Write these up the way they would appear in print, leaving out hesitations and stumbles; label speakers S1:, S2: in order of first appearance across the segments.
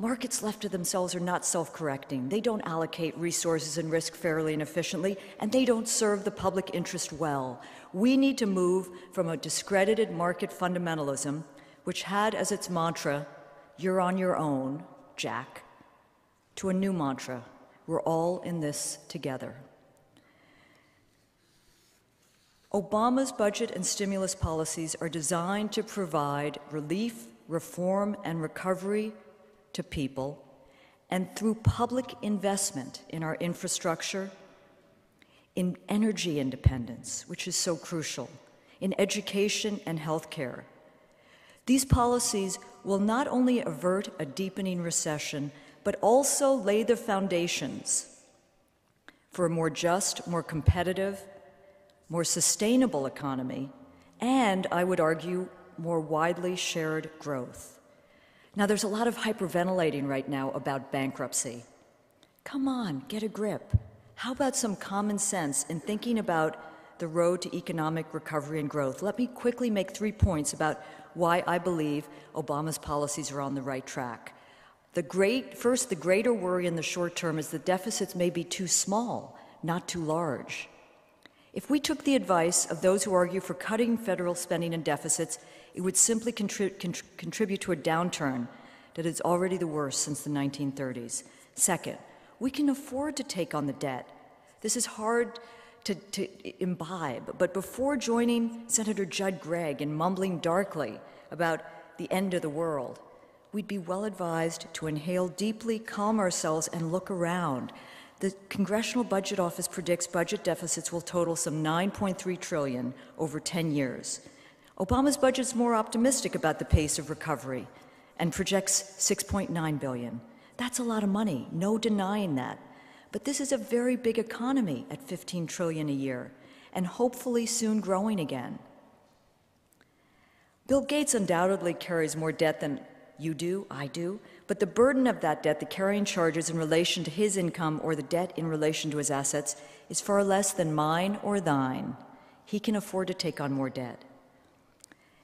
S1: Markets left to themselves are not self-correcting. They don't allocate resources and risk fairly and efficiently, and they don't serve the public interest well. We need to move from a discredited market fundamentalism, which had as its mantra, "You're on your own, Jack," to a new mantra, "We're all in this together." Obama's budget and stimulus policies are designed to provide relief, reform, and recovery to people, and through public investment in our infrastructure, in energy independence, which is so crucial, in education and healthcare. These policies will not only avert a deepening recession, but also lay the foundations for a more just, more competitive, more sustainable economy, and, I would argue, more widely shared growth. Now, there's a lot of hyperventilating right now about bankruptcy. Come on, get a grip. How about some common sense in thinking about the road to economic recovery and growth? Let me quickly make 3 points about why I believe Obama's policies are on the right track. First, the greater worry in the short term is that deficits may be too small, not too large. If we took the advice of those who argue for cutting federal spending and deficits, it would simply contribute to a downturn that is already the worst since the 1930s. Second, we can afford to take on the debt. This is hard to imbibe, but before joining Senator Judd Gregg in mumbling darkly about the end of the world, we'd be well advised to inhale deeply, calm ourselves, and look around. The Congressional Budget Office predicts budget deficits will total some $9.3 trillion over 10 years. Obama's budget is more optimistic about the pace of recovery and projects $6.9 billion. That's a lot of money, no denying that. But this is a very big economy at $15 trillion a year, and hopefully soon growing again. Bill Gates undoubtedly carries more debt than you do, I do, but the burden of that debt, the carrying charges in relation to his income or the debt in relation to his assets, is far less than mine or thine. He can afford to take on more debt.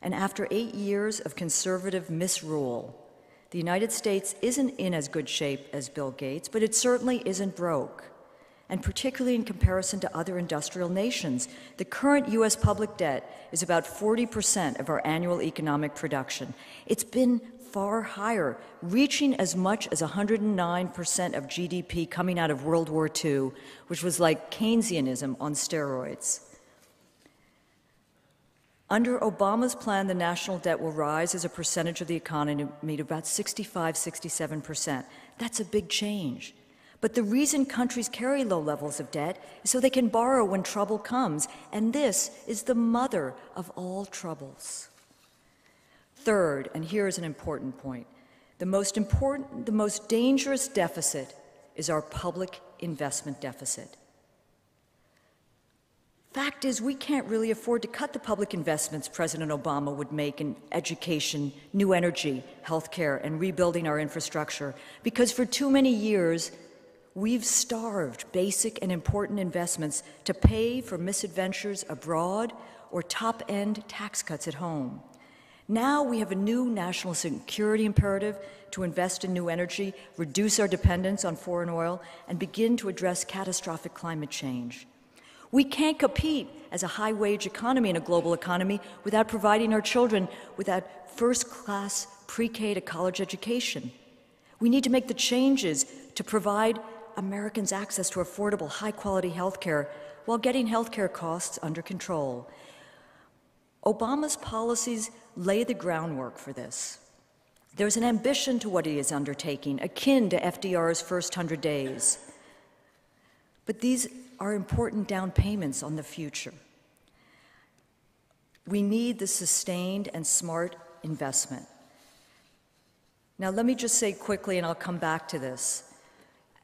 S1: And after 8 years of conservative misrule, the United States isn't in as good shape as Bill Gates, but it certainly isn't broke. And particularly in comparison to other industrial nations, the current U.S. public debt is about 40% of our annual economic production. It's been far higher, reaching as much as 109% of GDP coming out of World War II, which was like Keynesianism on steroids. Under Obama's plan, the national debt will rise as a percentage of the economy to about 65–67%. That's a big change. But the reason countries carry low levels of debt is so they can borrow when trouble comes, and this is the mother of all troubles. Third, and here is an important point, the most dangerous deficit is our public investment deficit. Fact is, we can't really afford to cut the public investments President Obama would make in education, new energy, healthcare, and rebuilding our infrastructure, because for too many years, we've starved basic and important investments to pay for misadventures abroad or top-end tax cuts at home. Now we have a new national security imperative to invest in new energy, reduce our dependence on foreign oil, and begin to address catastrophic climate change. We can't compete as a high-wage economy in a global economy without providing our children with that first-class pre-K to college education. We need to make the changes to provide Americans access to affordable, high-quality health care while getting health care costs under control. Obama's policies lay the groundwork for this. There's an ambition to what he is undertaking, akin to FDR's first 100 days. But these are important down payments on the future. We need the sustained and smart investment. Now, let me just say quickly, and I'll come back to this.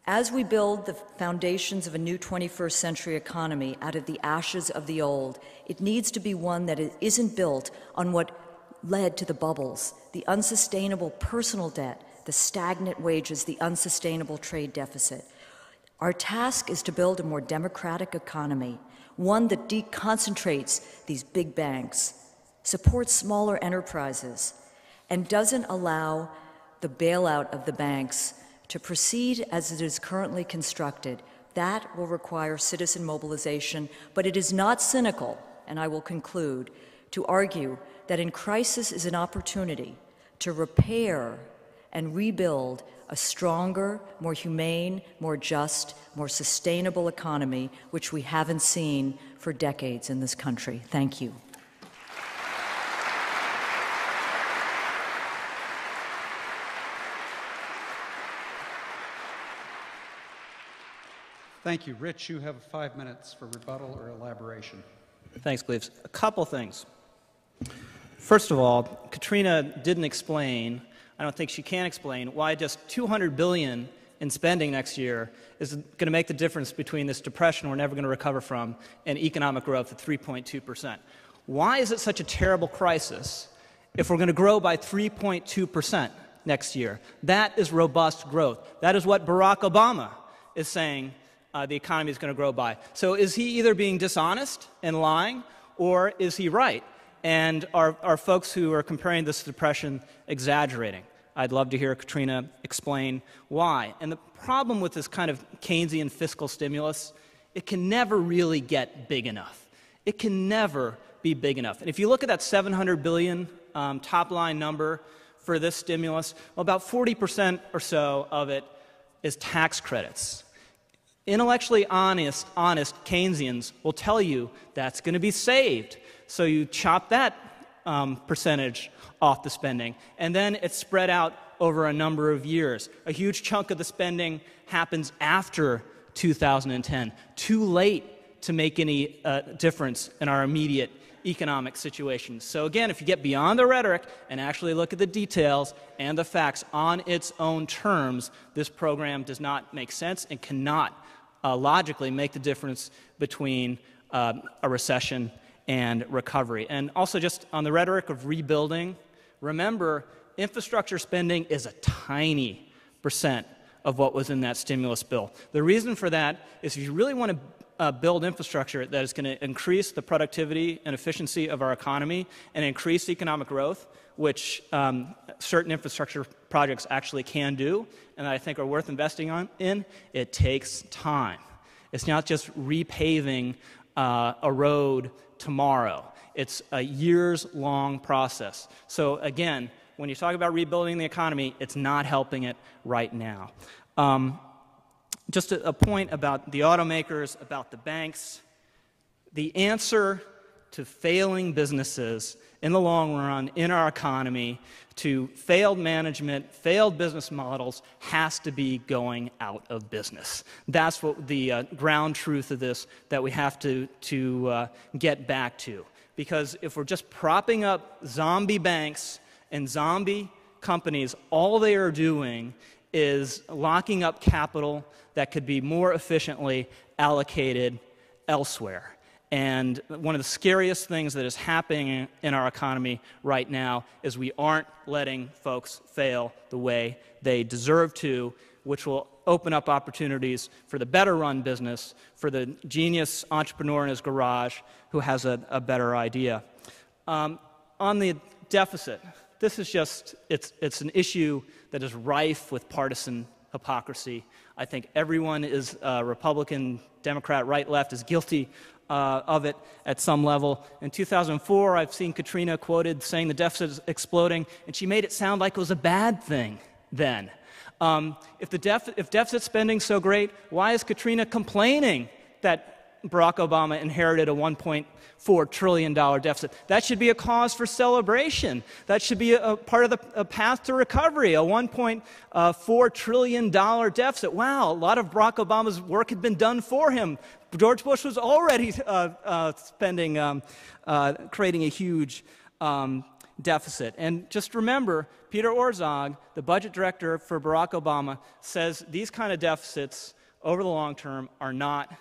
S1: As we build the foundations of a new 21st century economy out of the ashes of the old, it needs to be one that isn't built on what led to the bubbles, the unsustainable personal debt, the stagnant wages, the unsustainable trade deficit. Our task is to build a more democratic economy, one that deconcentrates these big banks, supports smaller enterprises, and doesn't allow the bailout of the banks to proceed as it is currently constructed, that will require citizen mobilization, but it is not cynical, and I will conclude, to argue that in crisis is an opportunity to repair and rebuild a stronger, more humane, more just, more sustainable economy, which we haven't seen for decades in this country. Thank you.
S2: Thank you. Rich, you have 5 minutes for rebuttal or elaboration.
S3: Thanks, Cleves. A couple things. First of all, Katrina didn't explain, I don't think she can explain, why just $200 billion in spending next year is going to make the difference between this depression we're never going to recover from and economic growth at 3.2%. Why is it such a terrible crisis if we're going to grow by 3.2% next year? That is robust growth. That is what Barack Obama is saying the economy is going to grow by. So is he either being dishonest and lying, or is he right? And are folks who are comparing this to depression exaggerating? I'd love to hear Katrina explain why. And the problem with this kind of Keynesian fiscal stimulus, it can never really get big enough. It can never be big enough. And if you look at that $700 billion top-line number for this stimulus, well, about 40% or so of it is tax credits. Intellectually honest Keynesians will tell you that's going to be saved. So you chop that percentage off the spending, and then it's spread out over a number of years. A huge chunk of the spending happens after 2010, too late to make any difference in our immediate economic situation. So again, if you get beyond the rhetoric and actually look at the details and the facts on its own terms, this program does not make sense and cannot logically make the difference between a recession and recovery. And also, just on the rhetoric of rebuilding, remember, infrastructure spending is a tiny percent of what was in that stimulus bill. The reason for that is if you really want to build infrastructure that is going to increase the productivity and efficiency of our economy and increase economic growth, which certain infrastructure projects actually can do, and I think are worth investing in, it takes time. It's not just repaving a road tomorrow. It's a years-long process. So again, when you talk about rebuilding the economy, it's not helping it right now. Just a point about the automakers, about the banks. The answer to failing businesses in the long run in our economy, to failed management, failed business models, has to be going out of business. That's what the ground truth of this that we have to get back to. Because if we're just propping up zombie banks and zombie companies, all they are doing is locking up capital that could be more efficiently allocated elsewhere. And one of the scariest things that is happening in our economy right now is we aren't letting folks fail the way they deserve to, which will open up opportunities for the better-run business, for the genius entrepreneur in his garage who has a better idea. On the deficit, this is just, it's an issue that is rife with partisan hypocrisy. I think everyone is Republican, Democrat, right, left is guilty of it at some level. In 2004, I've seen Katrina quoted saying the deficit is exploding, and she made it sound like it was a bad thing then. If deficit spending's so great, why is Katrina complaining that Barack Obama inherited a $1.4 trillion deficit? That should be a cause for celebration. That should be a part of a path to recovery, a $1.4 trillion deficit. Wow, a lot of Barack Obama's work had been done for him. George Bush was already creating a huge deficit. And just remember, Peter Orszag, the budget director for Barack Obama, says these kind of deficits over the long term are not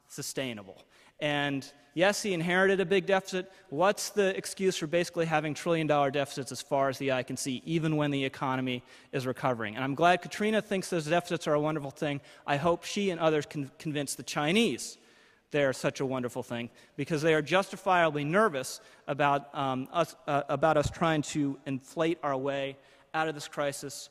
S3: sustainable. And yes, he inherited a big deficit. What's the excuse for basically having trillion-dollar deficits as far as the eye can see, even when the economy is recovering? And I'm glad Katrina thinks those deficits are a wonderful thing. I hope she and others can convince the Chinese they're such a wonderful thing, because they are justifiably nervous about us trying to inflate our way out of this crisis.